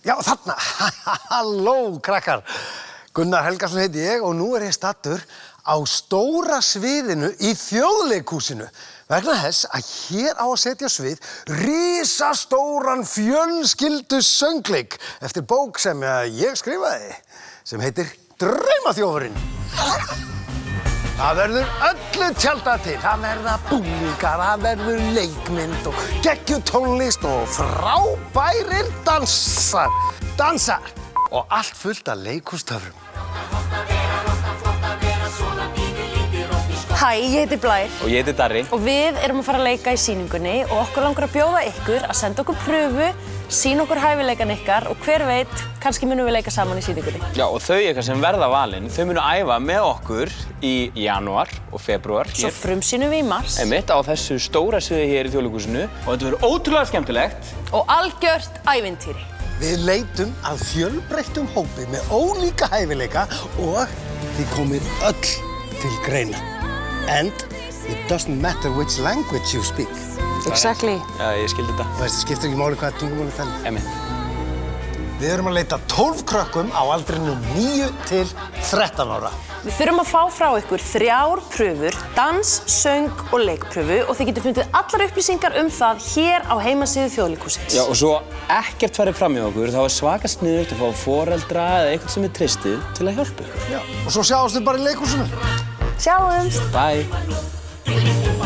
Já, þarna. Halló, krakkar. Gunnar Helgason heiti ég og nú ég staddur á Stóra sviðinu í Þjóðleikhúsinu. Vegna þess að hér á að setja á svið risastóran fjölskyldusöngleik eftir bók sem ég skrifaði, sem heitir Draumaþjófurinn. Það verður öllu tjaldað til. Það verða búningar, það verður leikmynd og geggjuð tónlist og frábærir dansar og allt fullt af leikhústöfrum. Hæ, ég heiti Blær. Og ég heiti Darri. Og við erum að fara að leika í sýningunni og okkur langar að bjóða ykkur að senda okkur pröfu, sýna okkur hæfileikan ykkar og hver veit, kannski munum við leika saman í sýningunni. Já, og þau ykkar sem verða valin, þau munu æfa með okkur í janúar og febrúar. Svo frumsýnum við í mars. Einmitt á þessu stóra sviði hér í Þjóðleikhúsinu og þetta verður ótrúlega skemmtilegt. Og algjört ævintýri. Við leitum að fjölbreyttum hópi með ólíka hæfileika og þið komið öll til greina. And it doesn't matter which language you speak. Exactly. Já, ég skildi þetta. Það skiptir ekki máli hvaða tungumáli tala. Einmitt. Við erum að leita 12 krökkum á aldrinum 9 til 13 ára. Við þurfum að fá frá ykkur 3 pröfur, dans, söng og leikpröfu og þið getur fundið allar upplýsingar það hér á heimasíðu Þjóðleikhúsins. Já, og svo ekkert farið fram í okkur, þá svaka sniðugt að fá foreldra eða eitthvað sem treystið til að hjálpa ykkur. Já, og svo sjáumst við bara í leikhúsinu. Sjáumst! Bye!